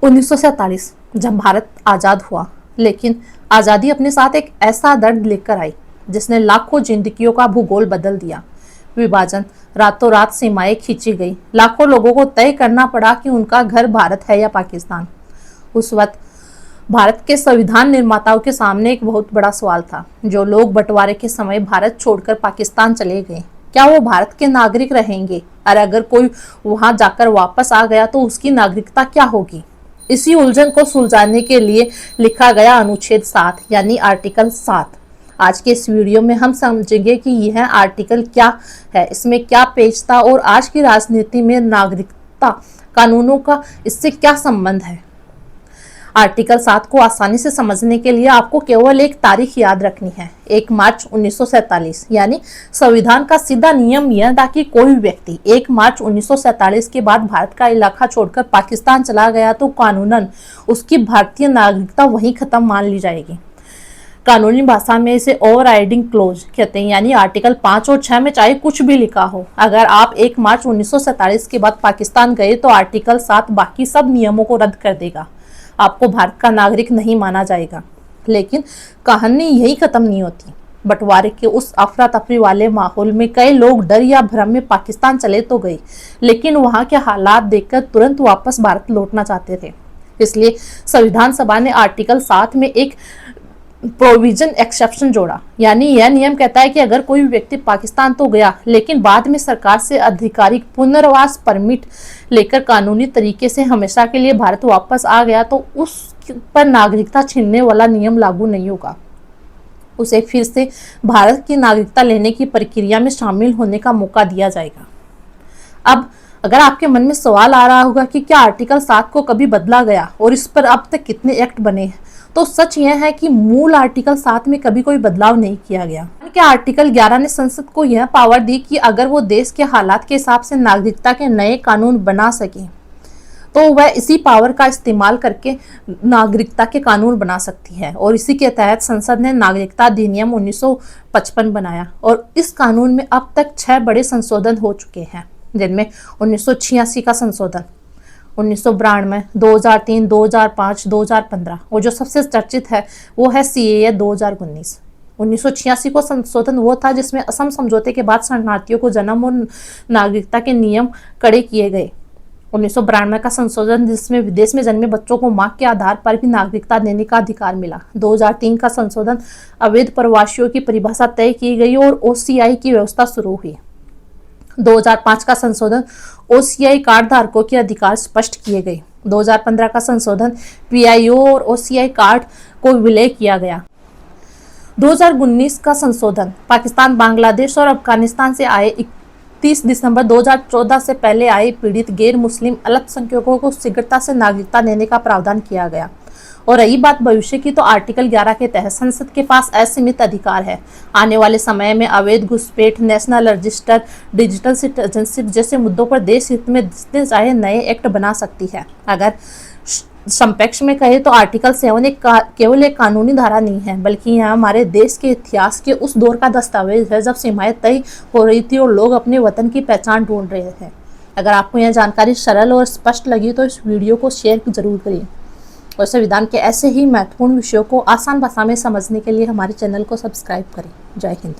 1947 जब भारत आज़ाद हुआ, लेकिन आज़ादी अपने साथ एक ऐसा दर्द लेकर आई जिसने लाखों जिंदगियों का भूगोल बदल दिया। विभाजन, रातों रात सीमाएं खींची गई, लाखों लोगों को तय करना पड़ा कि उनका घर भारत है या पाकिस्तान। उस वक्त भारत के संविधान निर्माताओं के सामने एक बहुत बड़ा सवाल था। जो लोग बंटवारे के समय भारत छोड़कर पाकिस्तान चले गए, क्या वो भारत के नागरिक रहेंगे? और अगर कोई वहां जाकर वापस आ गया तो उसकी नागरिकता क्या होगी? इसी उलझन को सुलझाने के लिए लिखा गया अनुच्छेद 7 यानी आर्टिकल 7। आज के इस वीडियो में हम समझेंगे कि यह आर्टिकल क्या है, इसमें क्या पेच था और आज की राजनीति में नागरिकता कानूनों का इससे क्या संबंध है। आर्टिकल 7 को आसानी से समझने के लिए आपको केवल एक तारीख याद रखनी है, 1 मार्च 1947। यानी संविधान का सीधा नियम यह था कि कोई व्यक्ति 1 मार्च 1947 के बाद भारत का इलाका छोड़कर पाकिस्तान चला गया तो कानूनन उसकी भारतीय नागरिकता वहीं खत्म मान ली जाएगी। कानूनी भाषा में इसे ओवरराइडिंग क्लोज कहते हैं, यानी आर्टिकल 5 और 6 में चाहे कुछ भी लिखा हो, अगर आप 1 मार्च 1947 के बाद पाकिस्तान गए तो आर्टिकल 7 बाकी सब नियमों को रद्द कर देगा, आपको भारत का नागरिक नहीं माना जाएगा। लेकिन कहानी यही खत्म नहीं होती। बंटवारे के उस अफरा तफरी वाले माहौल में कई लोग डर या भ्रम में पाकिस्तान चले तो गए, लेकिन वहां के हालात देखकर तुरंत वापस भारत लौटना चाहते थे। इसलिए संविधान सभा ने आर्टिकल 7 में एक प्रोविजन एक्सेप्शन जोड़ा, यानी यह नियम कहता है कि अगर कोई व्यक्ति पाकिस्तान तो गया लेकिन बाद में सरकार से आधिकारिक पुनर्वास परमिट लेकर कानूनी तरीके से हमेशा के लिए भारत वापस आ गया तो उस पर नागरिकता छीनने वाला नियम लागू नहीं होगा। उसे फिर से भारत की नागरिकता लेने की प्रक्रिया में शामिल होने का मौका दिया जाएगा। अब अगर आपके मन में सवाल आ रहा होगा कि क्या आर्टिकल 7 को कभी बदला गया और इस पर अब तक कितने एक्ट बने हैं, तो सच यह है कि मूल आर्टिकल 7 में कभी कोई बदलाव नहीं किया गया। क्या आर्टिकल 11 ने संसद को यह पावर दी कि अगर वो देश के हालात के हिसाब से नागरिकता के नए कानून बना सके तो वह इसी पावर का इस्तेमाल करके नागरिकता के कानून बना सकती है। और इसी के तहत संसद ने नागरिकता अधिनियम 1955 बनाया और इस कानून में अब तक 6 बड़े संशोधन हो चुके हैं, जिनमें 1986 का संशोधन, 1992, 2003, 2005, 2015 और जो सबसे चर्चित है वो है CAA 2019। 1986 को संशोधन वो था जिसमें असम समझौते के बाद शरणार्थियों को जन्म और नागरिकता के नियम कड़े किए गए। 1992 का संशोधन जिसमें विदेश में जन्मे बच्चों को मां के आधार पर भी नागरिकता देने का अधिकार मिला। 2003 का संशोधन अवैध प्रवासियों की परिभाषा तय की गई और OCI की व्यवस्था शुरू हुई। 2005 का संशोधन OCI कार्ड धारकों के अधिकार स्पष्ट किए गए। 2015 का संशोधन PIO और OCI कार्ड को विलय किया गया। 2019 का संशोधन पाकिस्तान, बांग्लादेश और अफगानिस्तान से आए 31 दिसंबर 2014 से पहले आए पीड़ित गैर मुस्लिम अल्पसंख्यकों को शीघ्रता से नागरिकता देने का प्रावधान किया गया। और रही बात भविष्य की, तो आर्टिकल 11 के तहत संसद के पास असीमित अधिकार है आने वाले समय में अवैध घुसपैठ, नेशनल रजिस्टर, डिजिटल सिटीजनशिप जैसे मुद्दों पर देश हित में जितने चाहे नए एक्ट बना सकती है। अगर संपेक्ष में कहे तो आर्टिकल 7 केवल एक कानूनी धारा नहीं है, बल्कि यह हमारे देश के इतिहास के उस दौर का दस्तावेज है जब सीमाएं तय हो रही थी और लोग अपने वतन की पहचान ढूंढ रहे थे। अगर आपको यह जानकारी सरल और स्पष्ट लगी तो इस वीडियो को शेयर जरूर करिए और संविधान के ऐसे ही महत्वपूर्ण विषयों को आसान भाषा में समझने के लिए हमारे चैनल को सब्सक्राइब करें। जय हिंद।